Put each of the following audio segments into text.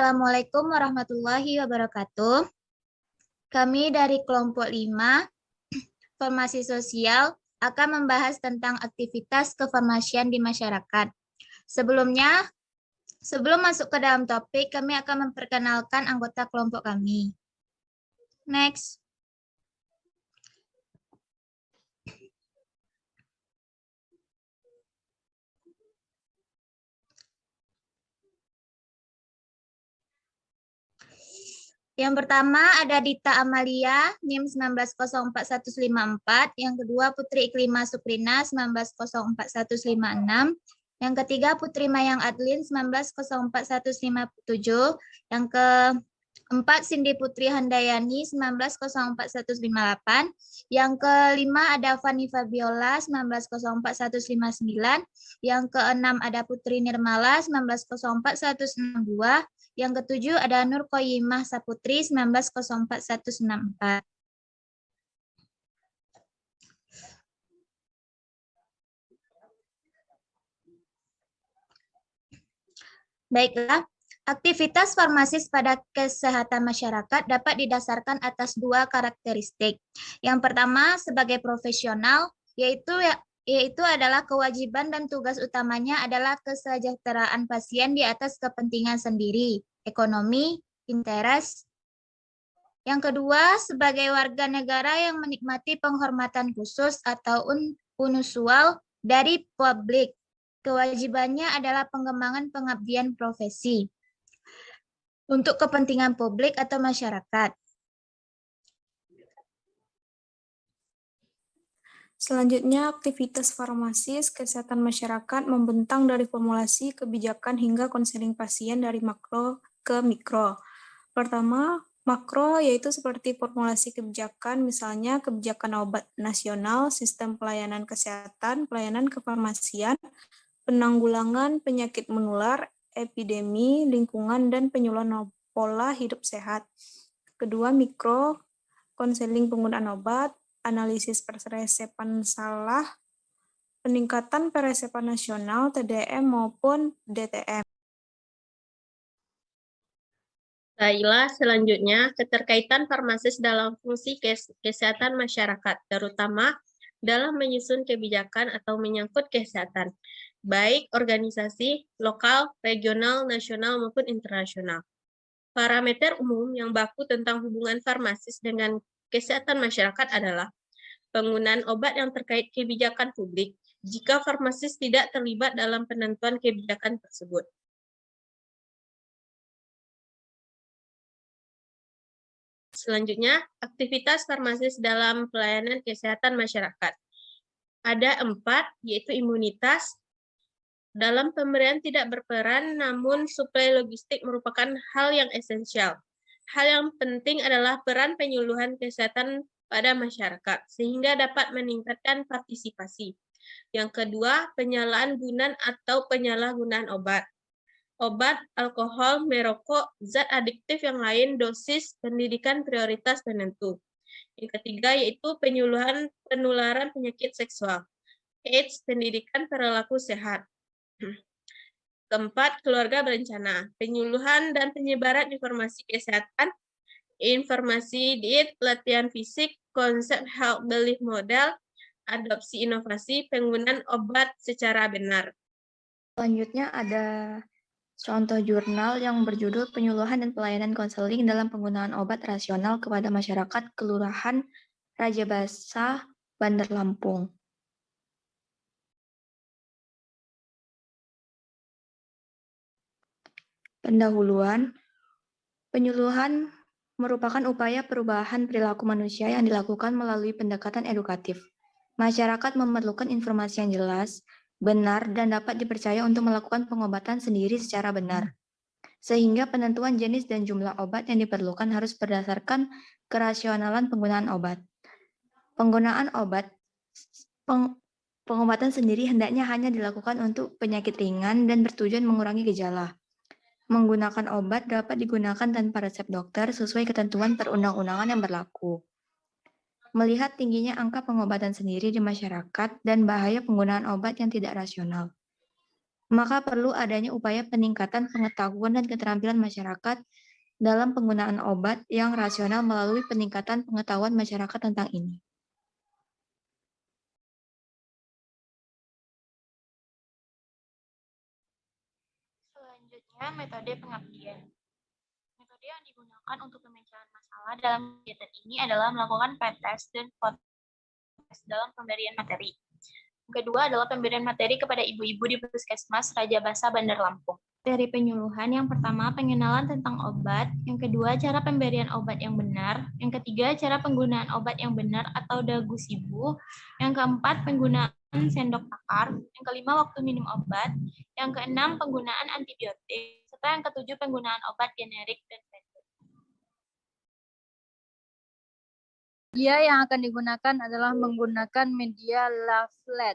Assalamualaikum warahmatullahi wabarakatuh. Kami dari kelompok 5, Formasi Sosial, akan membahas tentang aktivitas kefarmasian di masyarakat. Sebelum masuk ke dalam topik, kami akan memperkenalkan anggota kelompok kami. Next. Yang pertama ada Dita Amalia, NIM 1904154. Yang kedua Putri Iklima Suprina, 1904156. Yang ketiga Putri Mayang Adlin, 1904157. Yang keempat Cindy Putri Handayani, 1904158. Yang kelima ada Fani Fabiola, 1904159. Yang keenam ada Putri Nirmala, 1904162. Yang ketujuh ada Nur Qoyimah Saputri, 1904164. Baiklah, aktivitas farmasis pada kesehatan masyarakat dapat didasarkan atas dua karakteristik. Yang pertama, sebagai profesional, yaitu adalah kewajiban dan tugas utamanya adalah kesejahteraan pasien di atas kepentingan sendiri, ekonomi, interes. Yang kedua, sebagai warga negara yang menikmati penghormatan khusus atau unusual dari publik. Kewajibannya adalah pengembangan pengabdian profesi untuk kepentingan publik atau masyarakat. Selanjutnya, aktivitas farmasis kesehatan masyarakat membentang dari formulasi kebijakan hingga konseling pasien dari makro ke mikro. Pertama, makro yaitu seperti formulasi kebijakan, misalnya kebijakan obat nasional, sistem pelayanan kesehatan, pelayanan kefarmasian, penanggulangan penyakit menular, epidemi, lingkungan, dan penyuluhan pola hidup sehat. Kedua, mikro, konseling penggunaan obat, analisis peresepan salah, peningkatan peresepan nasional, TDM maupun DTM. Baiklah, selanjutnya keterkaitan farmasis dalam fungsi kesehatan masyarakat, terutama dalam menyusun kebijakan atau menyangkut kesehatan, baik organisasi, lokal, regional, nasional, maupun internasional. Parameter umum yang baku tentang hubungan farmasis dengan kesehatan masyarakat adalah penggunaan obat yang terkait kebijakan publik jika farmasis tidak terlibat dalam penentuan kebijakan tersebut. Selanjutnya, aktivitas farmasis dalam pelayanan kesehatan masyarakat. Ada 4, yaitu imunitas. Dalam pemberian tidak berperan, namun suplai logistik merupakan hal yang esensial. Hal yang penting adalah peran penyuluhan kesehatan pada masyarakat, sehingga dapat meningkatkan partisipasi. Yang kedua, penyalahgunaan atau penyalahgunaan obat. Obat, alkohol, merokok, zat adiktif yang lain, dosis, pendidikan prioritas penentu. Yang ketiga yaitu penyuluhan penularan penyakit seksual. AIDS, pendidikan perilaku sehat. Keempat, keluarga berencana. Penyuluhan dan penyebaran informasi kesehatan, informasi diet, latihan fisik, konsep health belief model, adopsi inovasi, penggunaan obat secara benar. Selanjutnya ada contoh jurnal yang berjudul Penyuluhan dan Pelayanan Konseling dalam Penggunaan Obat Rasional kepada Masyarakat Kelurahan Rajabasa, Bandar Lampung. Pendahuluan, penyuluhan merupakan upaya perubahan perilaku manusia yang dilakukan melalui pendekatan edukatif. Masyarakat memerlukan informasi yang jelas, benar, dan dapat dipercaya untuk melakukan pengobatan sendiri secara benar. Sehingga penentuan jenis dan jumlah obat yang diperlukan harus berdasarkan kerasionalan penggunaan obat. Penggunaan obat, pengobatan sendiri hendaknya hanya dilakukan untuk penyakit ringan dan bertujuan mengurangi gejala. Menggunakan obat dapat digunakan tanpa resep dokter sesuai ketentuan perundang-undangan yang berlaku. Melihat tingginya angka pengobatan sendiri di masyarakat dan bahaya penggunaan obat yang tidak rasional. maka perlu adanya upaya peningkatan pengetahuan dan keterampilan masyarakat dalam penggunaan obat yang rasional melalui peningkatan pengetahuan masyarakat tentang ini. Selanjutnya, metode pengabdian. Metode yang digunakan untuk pemecahan masalah dalam kegiatan ini adalah melakukan pretest dan post-test dalam pemberian materi. Yang kedua adalah pemberian materi kepada ibu-ibu di Puskesmas Raja Basa, Bandar Lampung. Dari penyuluhan, yang pertama pengenalan tentang obat, yang kedua cara pemberian obat yang benar, yang ketiga cara penggunaan obat yang benar atau dagu sibu, yang keempat penggunaan sendok takar, yang kelima waktu minum obat, yang keenam penggunaan antibiotik, serta yang ketujuh penggunaan obat generik dan branded. Media yang akan digunakan adalah menggunakan media leaflet.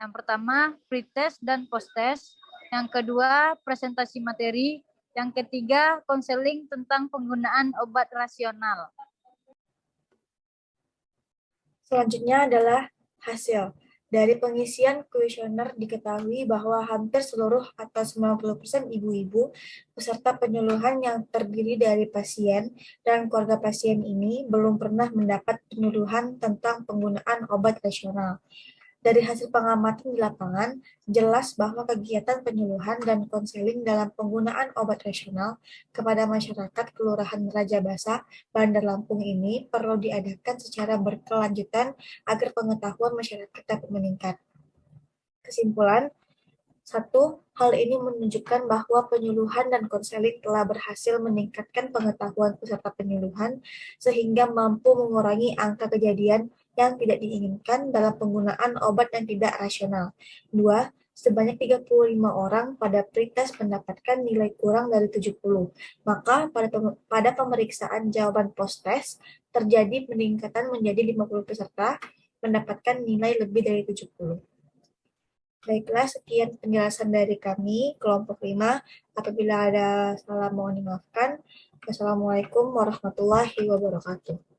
Yang pertama, pretest dan post-test. Yang kedua, presentasi materi. Yang ketiga, konseling tentang penggunaan obat rasional. Selanjutnya adalah hasil. Dari pengisian kuesioner diketahui bahwa hampir seluruh atau 90% ibu-ibu peserta penyuluhan yang terdiri dari pasien dan keluarga pasien ini belum pernah mendapat penyuluhan tentang penggunaan obat rasional. Dari hasil pengamatan di lapangan, jelas bahwa kegiatan penyuluhan dan konseling dalam penggunaan obat rasional kepada masyarakat Kelurahan Raja Basa, Bandar Lampung ini perlu diadakan secara berkelanjutan agar pengetahuan masyarakat dapat meningkat. Kesimpulan, 1. Hal ini menunjukkan bahwa penyuluhan dan konseling telah berhasil meningkatkan pengetahuan peserta penyuluhan sehingga mampu mengurangi angka kejadian yang tidak diinginkan dalam penggunaan obat yang tidak rasional. 2. Sebanyak 35 orang pada pretest mendapatkan nilai kurang dari 70. Maka pada pemeriksaan jawaban post-test terjadi peningkatan menjadi 50 peserta mendapatkan nilai lebih dari 70. Baiklah, sekian penjelasan dari kami, kelompok 5. Apabila ada salah mohon dimaafkan. Wassalamualaikum warahmatullahi wabarakatuh.